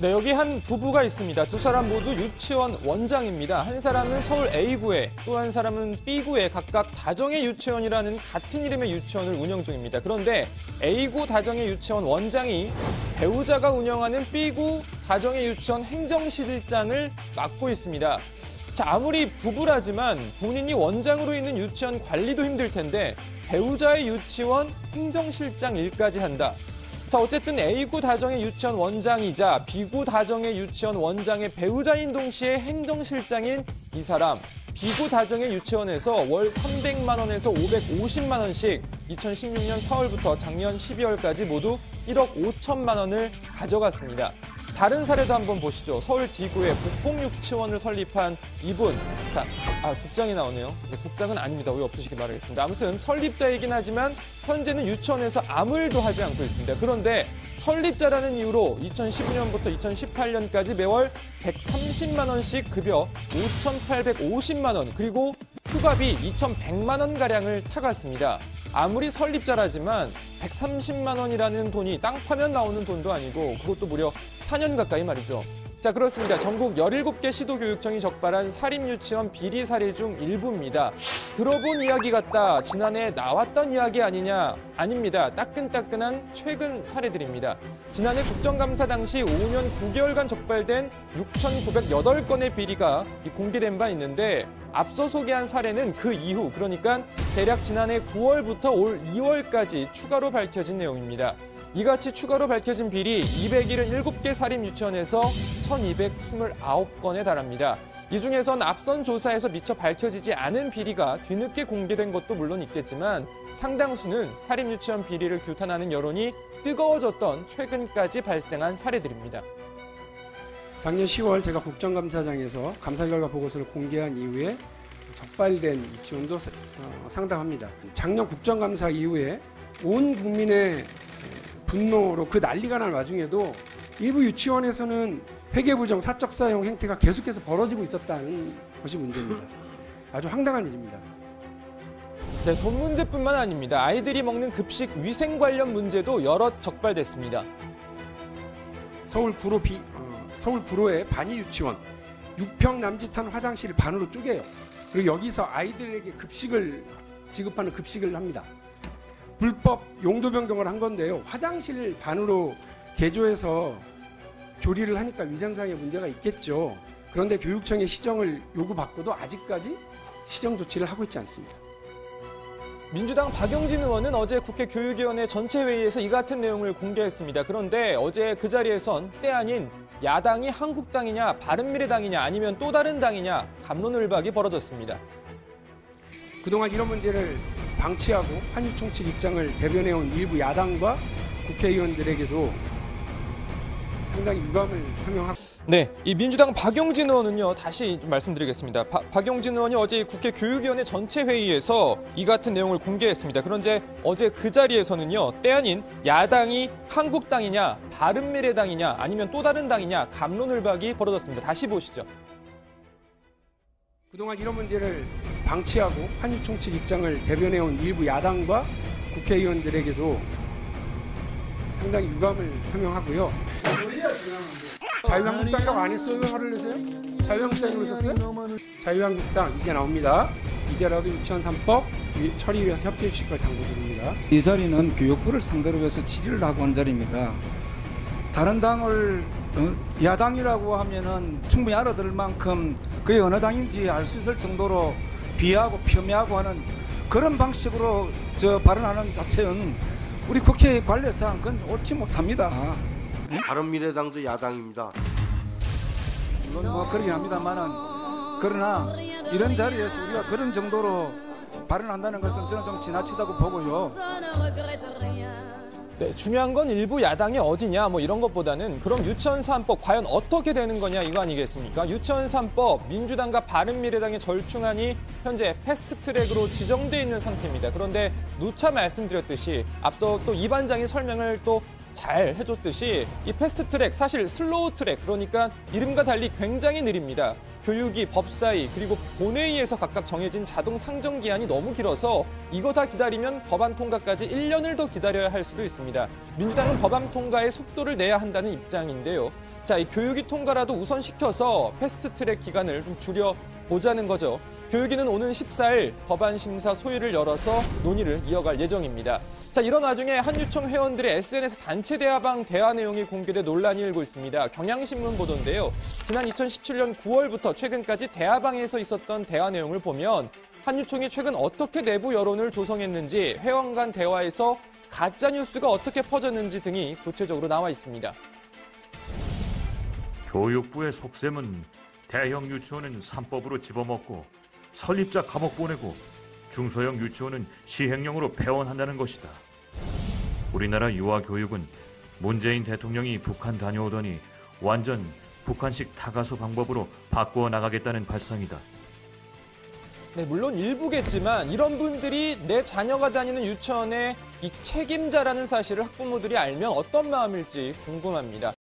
네, 여기 한 부부가 있습니다. 두 사람 모두 유치원 원장입니다. 한 사람은 서울 A구에, 또 한 사람은 B구에 각각 다정의 유치원이라는 같은 이름의 유치원을 운영 중입니다. 그런데 A구 다정의 유치원 원장이 배우자가 운영하는 B구 다정의 유치원 행정실장을 맡고 있습니다. 자, 아무리 부부라지만 본인이 원장으로 있는 유치원 관리도 힘들 텐데 배우자의 유치원 행정실장 일까지 한다. 자, 어쨌든 A구 다정의 유치원 원장이자 B구 다정의 유치원 원장의 배우자인 동시에 행정실장인 이 사람. B구 다정의 유치원에서 월 300만 원에서 550만 원씩 2016년 4월부터 작년 12월까지 모두 1억 5천만 원을 가져갔습니다. 다른 사례도 한번 보시죠. 서울 D구에 복공유치원을 설립한 이분. 자, 국장이 나오네요. 국장은 아닙니다. 오해 없으시기 바라겠습니다. 아무튼 설립자이긴 하지만 현재는 유치원에서 아무 일도 하지 않고 있습니다. 그런데 설립자라는 이유로 2012년부터 2018년까지 매월 130만 원씩 급여 5,850만 원, 그리고 휴가비 2,100만 원가량을 타갔습니다. 아무리 설립자라지만 130만 원이라는 돈이 땅 파면 나오는 돈도 아니고 그것도 무려 4년 가까이 말이죠. 자, 그렇습니다. 전국 17개 시도교육청이 적발한 사립유치원 비리 사례 중 일부입니다. 들어본 이야기 같다, 지난해 나왔던 이야기 아니냐? 아닙니다. 따끈따끈한 최근 사례들입니다. 지난해 국정감사 당시 5년 9개월간 적발된 6,908건의 비리가 공개된 바 있는데 앞서 소개한 사례는 그 이후, 그러니까 대략 지난해 9월부터 올 2월까지 추가로 밝혀진 내용입니다. 이같이 추가로 밝혀진 비리 277개 사립유치원에서 1,229건에 달합니다. 이 중에선 앞선 조사에서 미처 밝혀지지 않은 비리가 뒤늦게 공개된 것도 물론 있겠지만 상당수는 사립유치원 비리를 규탄하는 여론이 뜨거워졌던 최근까지 발생한 사례들입니다. 작년 10월 제가 국정감사장에서 감사 결과 보고서를 공개한 이후에 적발된 유치원도 상당합니다. 작년 국정감사 이후에 온 국민의 분노로 그 난리가 난 와중에도 일부 유치원에서는 회계부정, 사적사용 행태가 계속해서 벌어지고 있었다는 것이 문제입니다. 아주 황당한 일입니다. 네, 돈 문제뿐만 아닙니다. 아이들이 먹는 급식 위생 관련 문제도 여럿 적발됐습니다. 서울 구로의 반이 유치원, 6평 남짓한 화장실을 반으로 쪼개요. 그리고 여기서 아이들에게 급식을 지급하는 급식을 합니다. 불법 용도 변경을 한 건데요. 화장실을 반으로 개조해서 조리를 하니까 위생상의 문제가 있겠죠. 그런데 교육청의 시정을 요구받고도 아직까지 시정 조치를 하고 있지 않습니다. 민주당 박용진 의원은 어제 국회 교육위원회 전체 회의에서 이 같은 내용을 공개했습니다. 그런데 어제 그 자리에선 때 아닌 야당이 한국당이냐 바른미래당이냐 아니면 또 다른 당이냐 갑론을박이 벌어졌습니다. 그동안 이런 문제를 방치하고 한유총 측 입장을 대변해온 일부 야당과 국회의원들에게도 상당히 유감을 표명하고. 네, 이 민주당 박용진 의원은요, 다시 좀 말씀드리겠습니다. 박용진 의원이 어제 국회 교육위원회 전체 회의에서 이 같은 내용을 공개했습니다. 그런데 어제 그 자리에서는요, 때 아닌 야당이 한국당이냐 바른미래당이냐 아니면 또 다른 당이냐 갑론을박이 벌어졌습니다. 다시 보시죠. 그동안 이런 문제를 방치하고 한유총 측 입장을 대변해온 일부 야당과 국회의원들에게도 상당히 유감을 표명하고요. 자유한국당이라고 안 했어요? 화를 내세요? 자유한국당이라고 했었어요? 자유한국당 이제 나옵니다. 이제라도 유치원 3법 처리 위해서 협조해 주실 걸 당부드립니다. 이 자리는 교육부를 상대로 해서 질의를 하고 한 자리입니다. 다른 당을 야당이라고 하면은 충분히 알아들을 만큼 그게 어느 당인지 알 수 있을 정도로 비하하고 폄훼하고 하는 그런 방식으로 발언하는 자체는 우리 국회 관례상 그건 옳지 못합니다. 바른미래당도 야당입니다. 물론 뭐 그러긴 합니다만은 그러나 이런 자리에서 우리가 그런 정도로 발언한다는 것은 저는 좀 지나치다고 보고요. 네, 중요한 건 일부 야당이 어디냐 뭐 이런 것보다는 그럼 유치원 3법 과연 어떻게 되는 거냐 이거 아니겠습니까? 유치원 3법 민주당과 바른미래당의 절충안이 현재 패스트트랙으로 지정돼 있는 상태입니다. 그런데 누차 말씀드렸듯이 앞서 또 이 반장이 설명을 또 잘 해줬듯이 이 패스트트랙 사실 슬로우 트랙, 그러니까 이름과 달리 굉장히 느립니다. 교육위, 법사위, 그리고 본회의에서 각각 정해진 자동 상정 기한이 너무 길어서 이거 다 기다리면 법안 통과까지 1년을 더 기다려야 할 수도 있습니다. 민주당은 법안 통과에 속도를 내야 한다는 입장인데요. 자, 이 교육이 통과라도 우선시켜서 패스트트랙 기간을 좀 줄여보자는 거죠. 교육위는 오는 14일 법안 심사 소위를 열어서 논의를 이어갈 예정입니다. 자, 이런 와중에 한유총 회원들의 SNS 단체 대화방 대화 내용이 공개돼 논란이 일고 있습니다. 경향신문 보도인데요. 지난 2017년 9월부터 최근까지 대화방에서 있었던 대화 내용을 보면 한유총이 최근 어떻게 내부 여론을 조성했는지, 회원 간 대화에서 가짜뉴스가 어떻게 퍼졌는지 등이 구체적으로 나와 있습니다. 교육부의 속셈은 대형 유치원은 3법으로 집어먹고 설립자 감옥 보내고 중소형 유치원은 시행령으로 폐원한다는 것이다. 우리나라 유아교육은 문재인 대통령이 북한 다녀오더니 완전 북한식 타가수 방법으로 바꾸어 나가겠다는 발상이다. 네, 물론 일부겠지만 이런 분들이 내 자녀가 다니는 유치원의 이 책임자라는 사실을 학부모들이 알면 어떤 마음일지 궁금합니다.